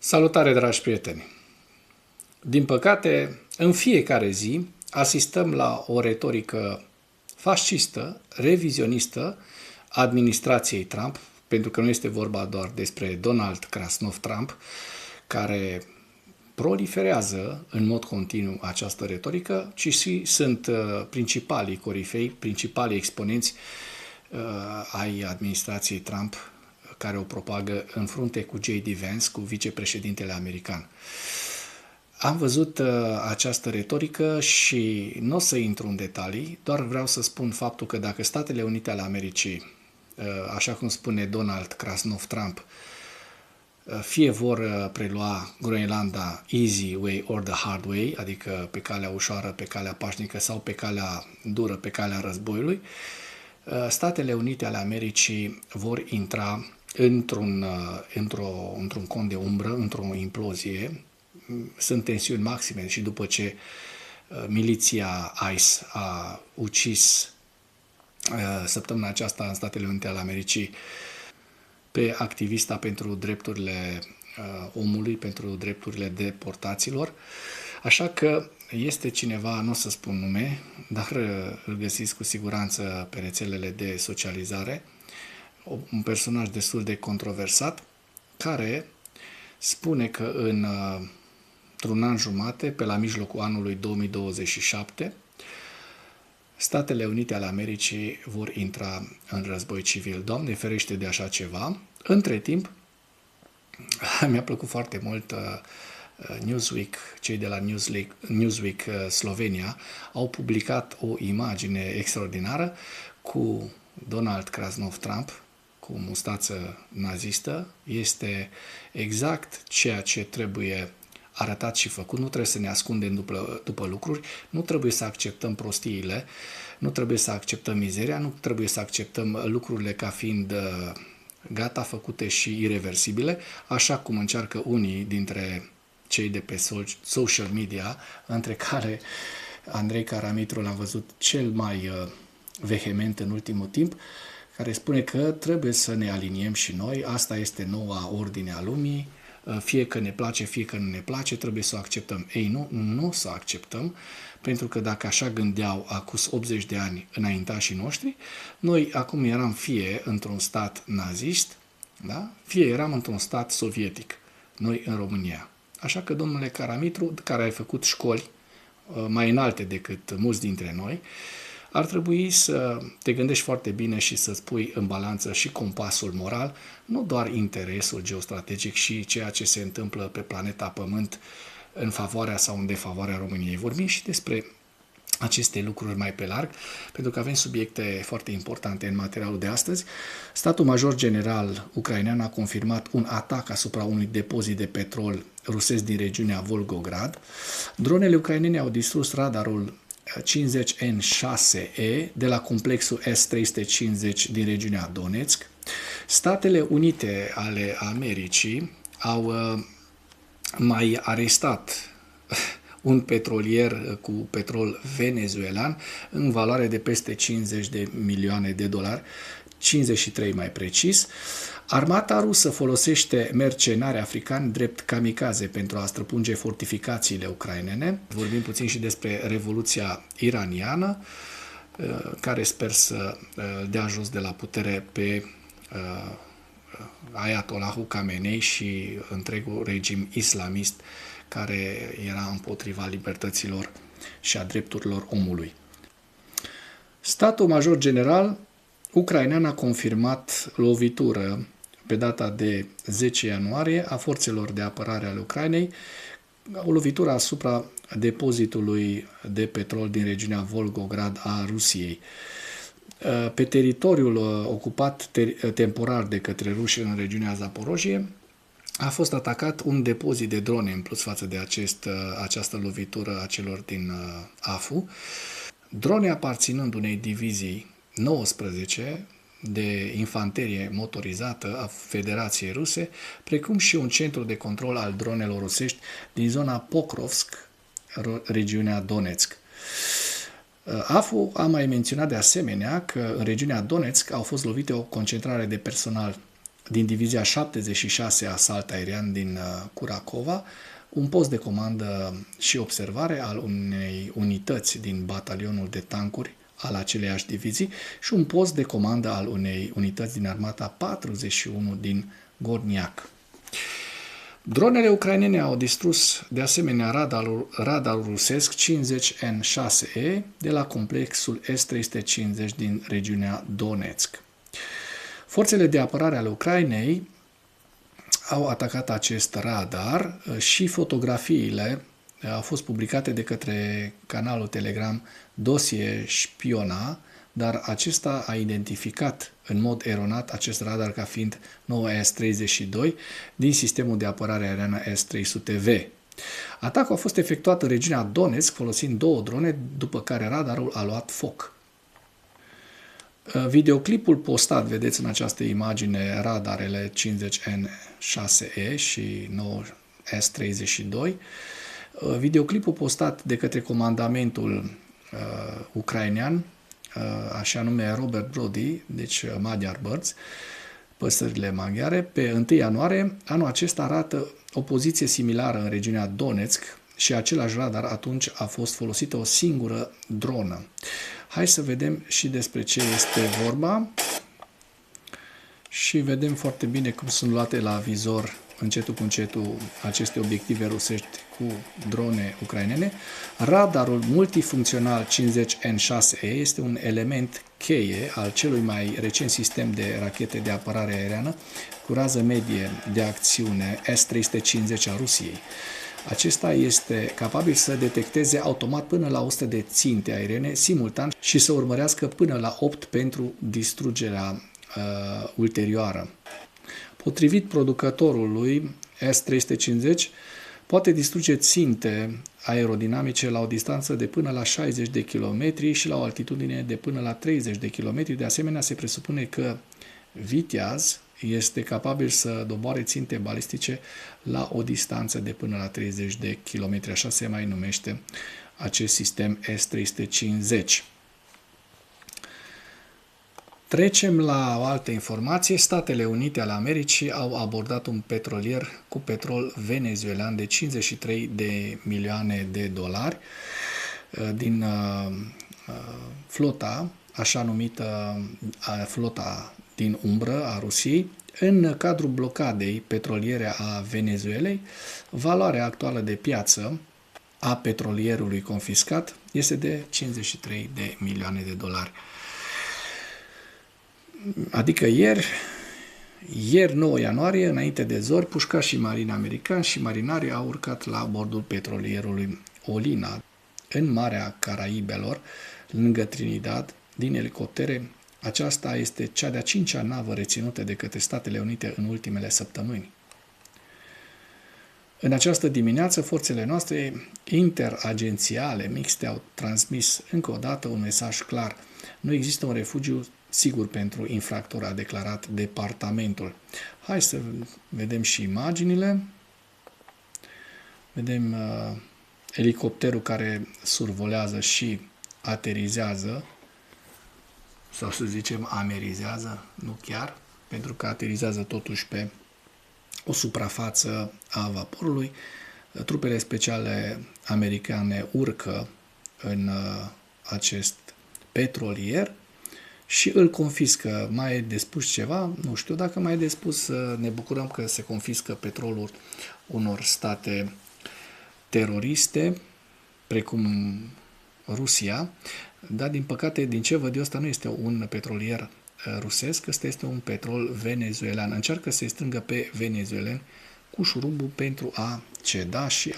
Salutare, dragi prieteni! Din păcate, în fiecare zi asistăm la o retorică fascistă, revizionistă a administrației Trump, pentru că nu este vorba doar despre Donald Krasnov Trump, care proliferează în mod continuu această retorică, ci și sunt principalii corifei, principalii exponenți ai administrației Trump care o propagă în frunte cu J.D. Vance, cu vicepreședintele american. Am văzut această retorică și nu o să intru în detalii, doar vreau să spun faptul că dacă Statele Unite ale Americii, așa cum spune Donald Krasnov Trump, fie vor prelua Groenlanda easy way or the hard way, adică pe calea ușoară, pe calea pașnică sau pe calea dură, pe calea războiului, Statele Unite ale Americii vor intra într-un cont de umbră, într-o implozie. Sunt tensiuni maxime și după ce miliția ICE a ucis săptămâna aceasta în Statele Unite ale Americii pe activista pentru drepturile omului, pentru drepturile deportaților. Așa că este cineva, nu o să spun nume, dar îl găsiți cu siguranță pe rețelele de socializare, un personaj destul de controversat, care spune că într-un an jumate, pe la mijlocul anului 2027, Statele Unite ale Americii vor intra în război civil. Doamne ferește de așa ceva. Între timp, mi-a plăcut foarte mult Newsweek, cei de la Newsweek Slovenia, au publicat o imagine extraordinară cu Donald Krasnov Trump, cu mustață nazistă. Este exact ceea ce trebuie arătat și făcut. Nu trebuie să ne ascundem după lucruri, nu trebuie să acceptăm prostiile, nu trebuie să acceptăm mizeria, nu trebuie să acceptăm lucrurile ca fiind gata, făcute și ireversibile, așa cum încearcă unii dintre cei de pe social media, între care Andrei Caramitru l-am văzut cel mai vehement în ultimul timp, care spune că trebuie să ne aliniem și noi, asta este noua ordine a lumii, fie că ne place, fie că nu ne place, trebuie să o acceptăm. Ei, nu să o acceptăm, pentru că dacă așa gândeau acus 80 de ani înaintașii noștri, noi acum eram fie într-un stat nazist, da? Fie eram într-un stat sovietic, noi în România. Așa că, domnule Caramitru, care ai făcut școli mai înalte decât mulți dintre noi, ar trebui să te gândești foarte bine și să-ți pui în balanță și compasul moral, nu doar interesul geostrategic și ceea ce se întâmplă pe planeta Pământ în favoarea sau în defavoarea României. Vorbim și despre aceste lucruri mai pe larg, pentru că avem subiecte foarte importante în materialul de astăzi. Statul Major General ucrainean a confirmat un atac asupra unui depozit de petrol rusesc din regiunea Volgograd. Dronele ucrainene au distrus radarul 50N6E de la complexul S-350 din regiunea Donetsk. Statele Unite ale Americii au mai arestat un petrolier cu petrol venezuelan în valoare de peste 50 de milioane de dolari, 53 mai precis. Armata rusă folosește mercenari africani drept kamikaze pentru a străpunge fortificațiile ucrainene. Vorbim puțin și despre Revoluția iraniană, care sper să dea jos de la putere pe Ayatollahul Khamenei și întregul regim islamist care era împotriva libertăților și a drepturilor omului. Statul Major General ucrainean a confirmat lovitură pe data de 10 ianuarie a forțelor de apărare ale Ucrainei, o lovitură asupra depozitului de petrol din regiunea Volgograd a Rusiei. Pe teritoriul ocupat temporar de către ruși în regiunea Zaporojie a fost atacat un depozit de drone în plus față de această lovitură a celor din AFU. Drone aparținând unei divizii 19 de infanterie motorizată a Federației Ruse, precum și un centru de control al dronelor rusești din zona Pokrovsk, regiunea Donetsk. AFU a mai menționat de asemenea că în regiunea Donetsk au fost lovite o concentrare de personal din Divizia 76 Asalt Aerian din Curacova, un post de comandă și observare al unei unități din batalionul de tancuri al aceleiași divizii și un post de comandă al unei unități din armata 41 din Gorniac. Dronele ucrainene au distrus de asemenea radarul rusesc 50N6E de la complexul S-350 din regiunea Donetsk. Forțele de apărare ale Ucrainei au atacat acest radar și fotografiile au fost publicate de către canalul Telegram Dosie Șpiona, dar acesta a identificat în mod eronat acest radar ca fiind nouă S-32 din sistemul de apărare aeriană S-300V. Atacul a fost efectuat în regiunea Donetsk folosind 2 drone, după care radarul a luat foc. Videoclipul postat, vedeți în această imagine radarele 50N6E și 9 S-32. Videoclipul postat de către comandamentul ucrainean, așa nume Robert Brody, deci Magyar Birds, păsările maghiare, pe 1 ianuarie, anul acesta arată o poziție similară în regiunea Donetsk și același radar atunci a fost folosită o singură dronă. Hai să vedem și despre ce este vorba și vedem foarte bine cum sunt luate la vizor încetul cu încetul aceste obiective rusești cu drone ucrainene. Radarul multifuncțional 50N6E este un element cheie al celui mai recent sistem de rachete de apărare aeriană cu rază medie de acțiune S-350 a Rusiei. Acesta este capabil să detecteze automat până la 100 de ținte aeriene simultan și să urmărească până la 8 pentru distrugerea ulterioară. Potrivit producătorului S-350, poate distruge ținte aerodinamice la o distanță de până la 60 de km și la o altitudine de până la 30 de km. De asemenea, se presupune că Viteaz este capabil să doboare ținte balistice la o distanță de până la 30 de km. Așa se mai numește acest sistem S-350. Trecem la o altă informație. Statele Unite ale Americii au abordat un petrolier cu petrol venezuelan de 53 de milioane de dolari din flota, așa numită flota din umbră a Rusiei, în cadrul blocadei petroliere a Venezuelei. Valoarea actuală de piață a petrolierului confiscat este de 53 de milioane de dolari. Adică ieri 9 ianuarie, înainte de zori, pușcașii marini americani și marinarii au urcat la bordul petrolierului Olina, în Marea Caraibelor, lângă Trinidad, din elicoptere. Aceasta este cea de-a 5-a navă reținută de către Statele Unite în ultimele săptămâni. În această dimineață, forțele noastre interagențiale mixte au transmis încă o dată un mesaj clar. Nu există un refugiu sigur pentru infractor, a declarat departamentul. Hai să vedem și imaginile. Vedem elicopterul care survolează și aterizează, sau să zicem amerizează, nu chiar, pentru că aterizează totuși pe o suprafață a vaporului. Trupele speciale americane urcă în acest petrolier și îl confiscă. Mai e de spus ceva? Nu știu. Dacă mai e de spus, ne bucurăm că se confiscă petrolul unor state teroriste, precum Rusia, dar din păcate, din ce văd eu, ăsta nu este un petrolier rusesc, ăsta este un petrol venezuelan. Încearcă să-i strângă pe venezueleni cu șurubul pentru a ceda și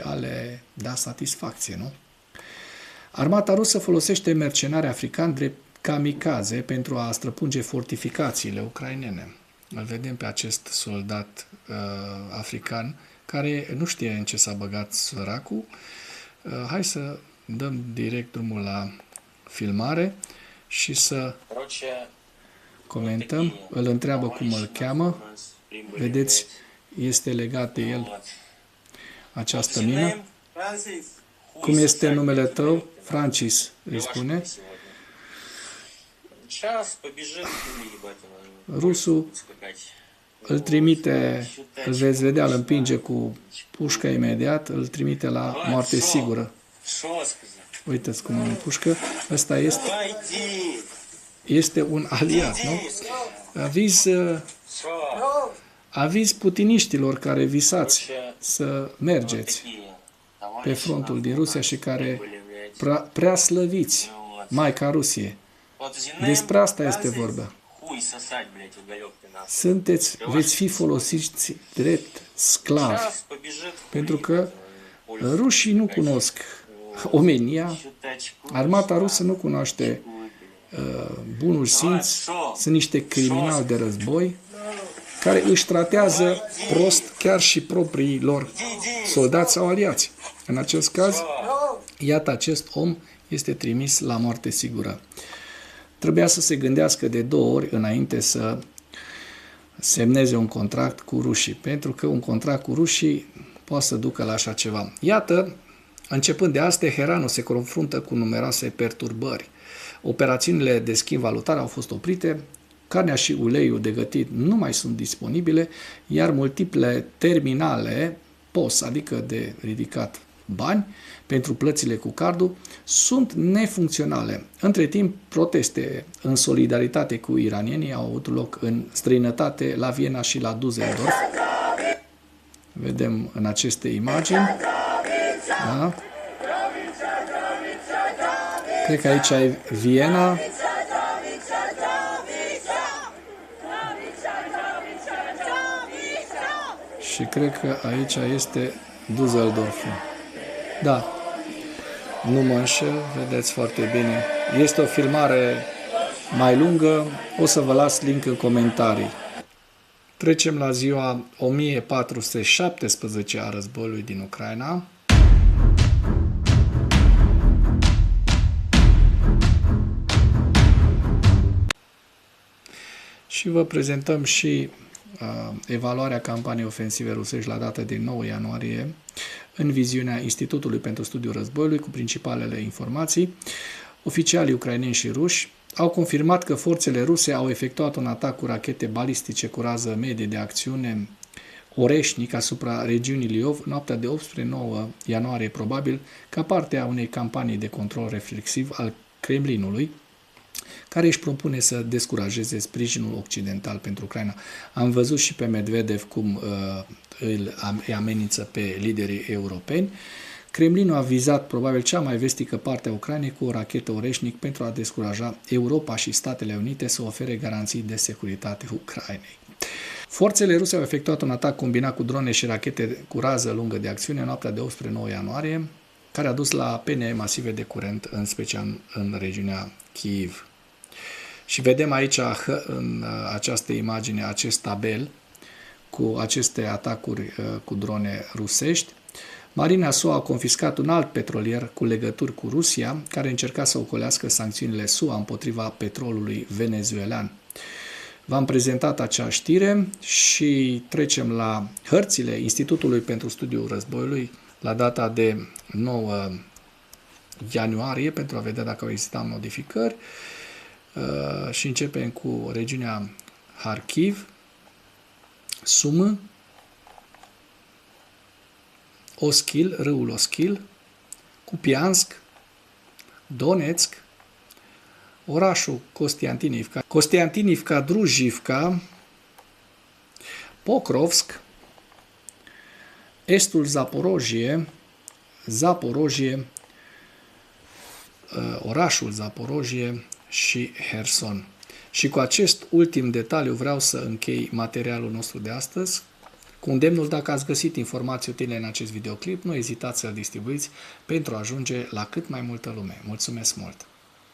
a le da satisfacție, nu? Armata rusă folosește mercenari africani drept kamikaze pentru a străpunge fortificațiile ucrainene. Îl vedem pe acest soldat african care nu știe în ce s-a băgat săracul. Hai să dăm direct drumul la filmare și să comentăm. Îl întreabă cum îl cheamă. Vedeți, este legat de el această mină. Cum este numele tău? Francis, îi spune. Сейчас побежит, ебать, она Rusul скакать. îl trimite, îl veți vedea, îl împinge cu pușca imediat, îl trimite la moarte sigură. Что сказать? Uitați cum îl împușcă. Ăsta Пойди! este un aliat, nu? Aviz putiniștilor care visați să mergeți pe frontul din Rusia și care prea slăviți Maica Rusie. Despre asta este vorba. Veți fi folosiți drept sclavi, pentru că rușii nu cunosc omenia, armata rusă nu cunoaște bunuri simți, sunt niște criminali de război care își tratează prost chiar și proprii lor soldați sau aliați. În acest caz, iată, acest om este trimis la moarte sigură. Trebuia să se gândească de 2 ori înainte să semneze un contract cu rușii, pentru că un contract cu rușii poate să ducă la așa ceva. Iată, începând de azi, Teheranul se confruntă cu numeroase perturbări. Operațiunile de schimb valutar au fost oprite, carnea și uleiul de gătit nu mai sunt disponibile, iar multiple terminale POS, adică de ridicat bani, pentru plățile cu cardul, sunt nefuncționale. Între timp, proteste în solidaritate cu iranienii au avut loc în străinătate, la Viena și la Düsseldorf. Vedem în aceste imagini. Da? Cred că aici e Viena. Și cred că aici este Düsseldorf. Da, nu mă înșel, vedeți foarte bine. Este o filmare mai lungă, o să vă las link în comentarii. Trecem la ziua 1417 a războiului din Ucraina. Și vă prezentăm și evaluarea campaniei ofensive rusești la data de 9 ianuarie în viziunea Institutului pentru Studiul Războiului cu principalele informații. Oficialii ucraineni și ruși au confirmat că forțele ruse au efectuat un atac cu rachete balistice cu rază medie de acțiune Oreșnic asupra regiunii Liov noaptea de 18-9 ianuarie, probabil ca parte a unei campanii de control reflexiv al Kremlinului, care își propune să descurajeze sprijinul occidental pentru Ucraina. Am văzut și pe Medvedev cum îi amenință pe liderii europeni. Kremlinul a vizat probabil cea mai vestică parte a Ucrainei cu o rachetă Oreșnic pentru a descuraja Europa și Statele Unite să ofere garanții de securitate Ucrainei. Forțele ruse au efectuat un atac combinat cu drone și rachete cu rază lungă de acțiune noaptea de 18-9 ianuarie, care a dus la apene masive de curent, în special în regiunea Kyiv. Și vedem aici în această imagine acest tabel cu aceste atacuri cu drone rusești. Marina SUA a confiscat un alt petrolier cu legături cu Rusia, care încerca să ocolească sancțiunile SUA împotriva petrolului venezuelan. V-am prezentat acea știre și trecem la hărțile Institutului pentru Studiul Războiului la data de 9 ianuarie pentru a vedea dacă au existat modificări. Și începem cu regiunea Kharkiv, Sumă, Oschil, râul Oschil, Kupiansk, Donetsk, orașul Kostiantinivka, Druzhivka, Pokrovsk, estul Zaporojie, orașul Zaporojie și Herson. Și cu acest ultim detaliu vreau să închei materialul nostru de astăzi cu îndemnul: dacă ați găsit informații utile în acest videoclip, nu ezitați să-l distribuiți pentru a ajunge la cât mai multă lume. Mulțumesc mult!